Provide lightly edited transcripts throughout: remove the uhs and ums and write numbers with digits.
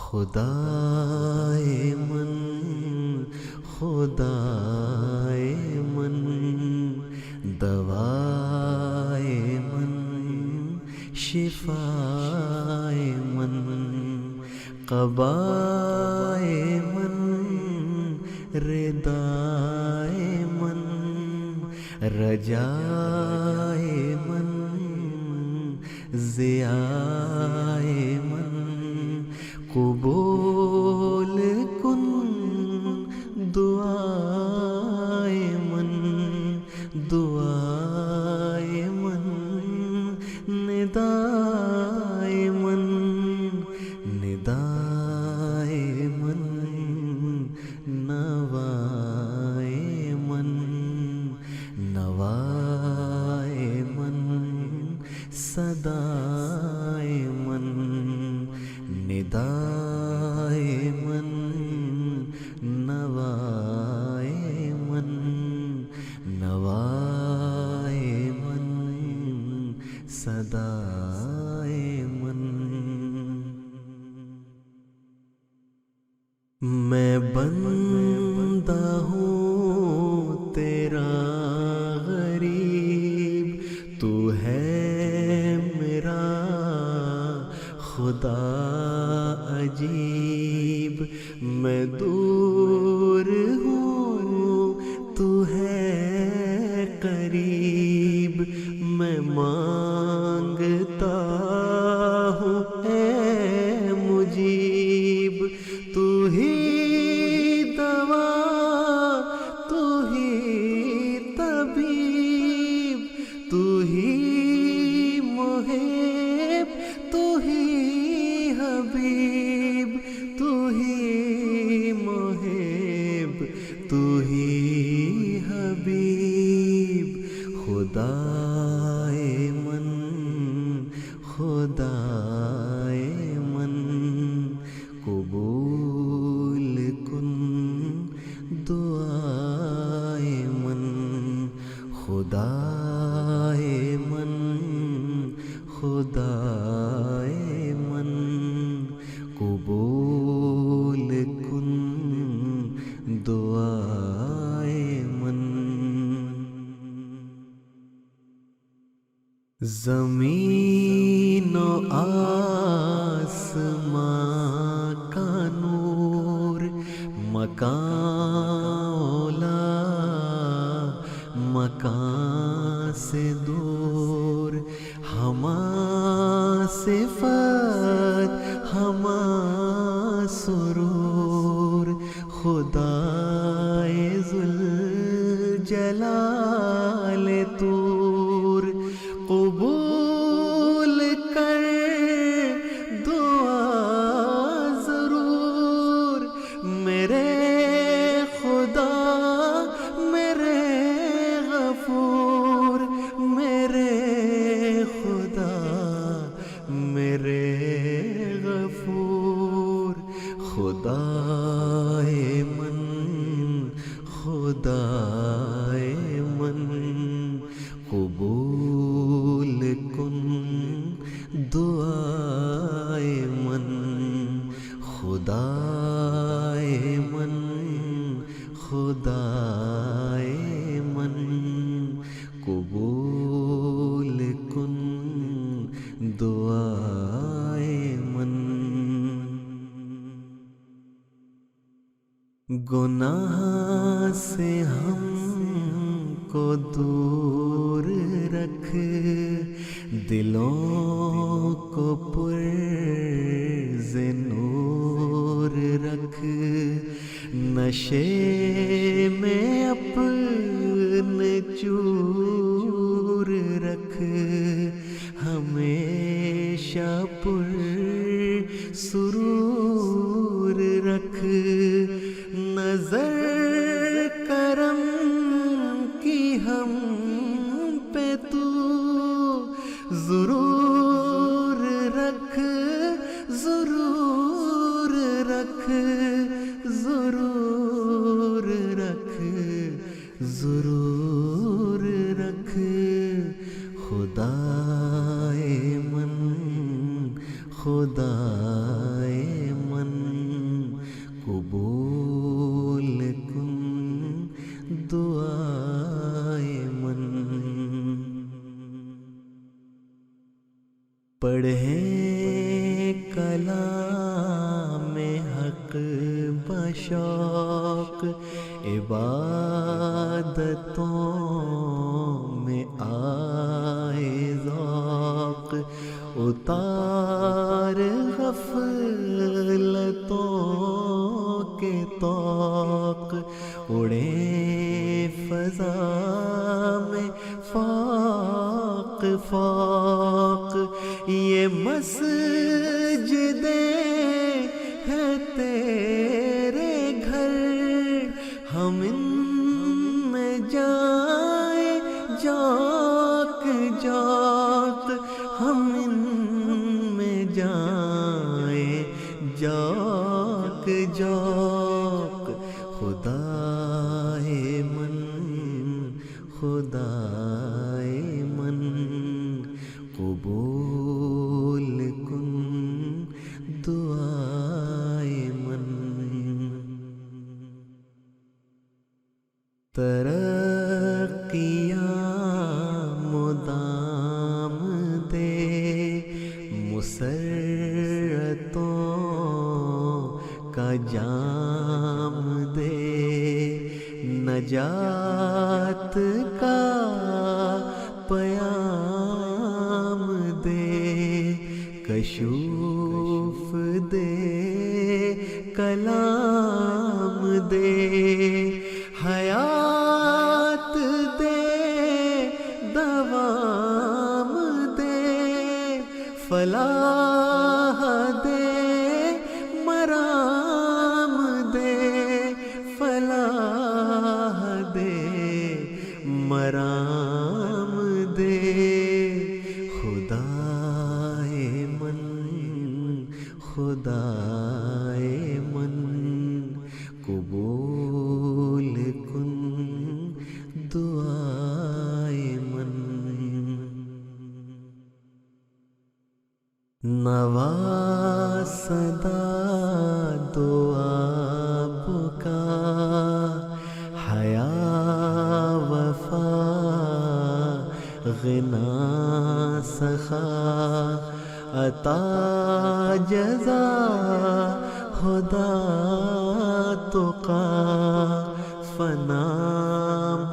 خدائے من خدائے من دوائے من شفائے من قبائے من ردائے من رجائے من ضیائے من قبول کن دعائے من دعائے من ندائے من ندائے من نوائے من نوائے من صدائے من ندائے من نوائے من نوائے من صدائے من میں بندہ ہوں تیرا غریب تو ہے میرا خدا عجیب میں دور ہوں تو ہے قریب میں مانگتا ہوں اے مجیب تو ہی دوا تو ہی طبیب تو ہی محب تو ہی حبیب تو ہی محب تو ہی حبیب خدائے من خدائے من قبول کن دعائے من خدائے من خدائے من قبول کن دعائے من زمین و آسمان کا نور مکان اولا مکان سے دور ہما صفت ہما سرور خدائے ذوالجلال طور قبول کر دعا ضرور میرے خدا میرے غفور میرے خدا میرے غفور خدائے من خدائے من قبول کن دعائے من خدائے من خدائے من قبول کن دعائے من گناہ سے ہم کو دور رکھ دلوں کو پر نور رکھ نشے میں اپنے چور رکھ ہمیشہ پر سرور رکھ نظر کرم کی ہم پہ تو ضرور رکھ ضرور رکھ ضرور رکھ ضرور رکھ خدائے من خدائے من کلام حق بشوق عبادتوں میں آئے ذوق اتار غفلتوں کے طوق اڑے فضا میں فوق فوق یہ مسجدیں ہیں تیرے گھر ہم ان میں جائیں جوق جوق ہم ان میں جائیں جوق جوق خدائے من خدائے من قبول کن دعائے من ترقیاں مدام دے مسرتوں کا جام دے نجات کا پیام دے کشوف دے کلام دے حیات دے دوام دے فلاح دے مرام دے فلاح دے مرام دے خدائے من خدائے من قبول کن دعائے من نواسدا دعا بکا حیا وفا غنا سخا عطا جزا خدا تقا فنا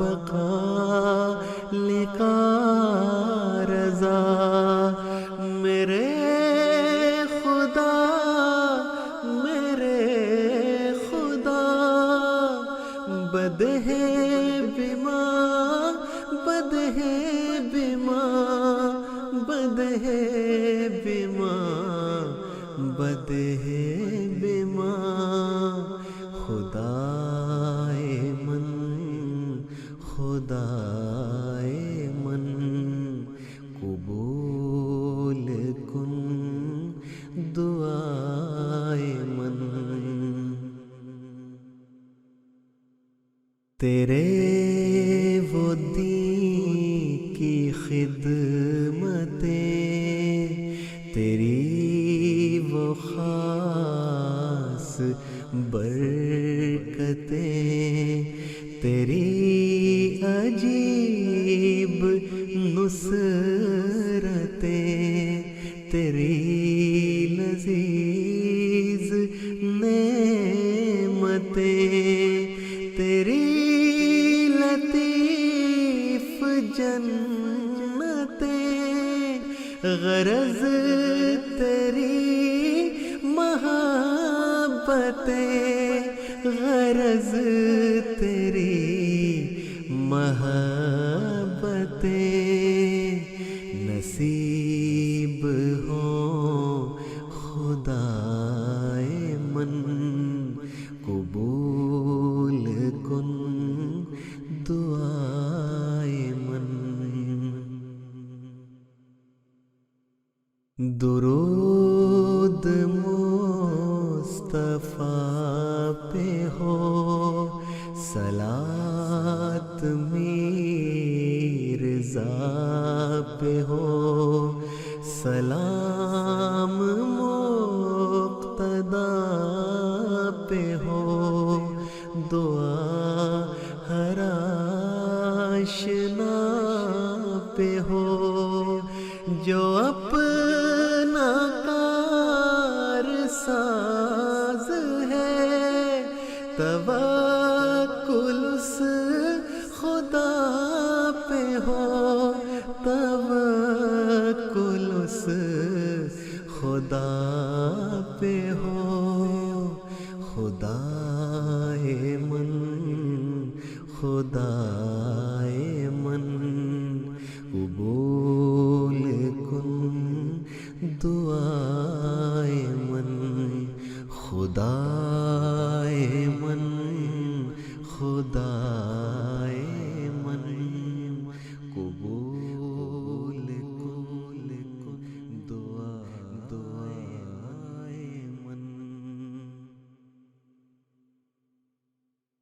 بقا لقا رضا میرے بدہے بما بدہے بما بدہے بما بدہے بما خدائے من خدائے من قبول کن دعائے من تیرے وہ دین کی خدمتیں تیری وہ خاص برکتیں تیری عجیب نصرتیں تیری لذیذ نعمتیں تیری لطیف جنتیں غرض تیری محبتیں غرض تیری محبتیں نصیب ہو خدائے من قبول کن دعائے من درود مصطفیٰ پہ ہو صلاۃ میرزا پہ ہو سلام مقتدی پہ ہو دعا ہر آشنا پہ ہو جو اپنا کام توکل اس خدا پہ ہو، توکل اس خدا پہ ہو، خدائے من، خدائے من قبول کن دعائے من، خدا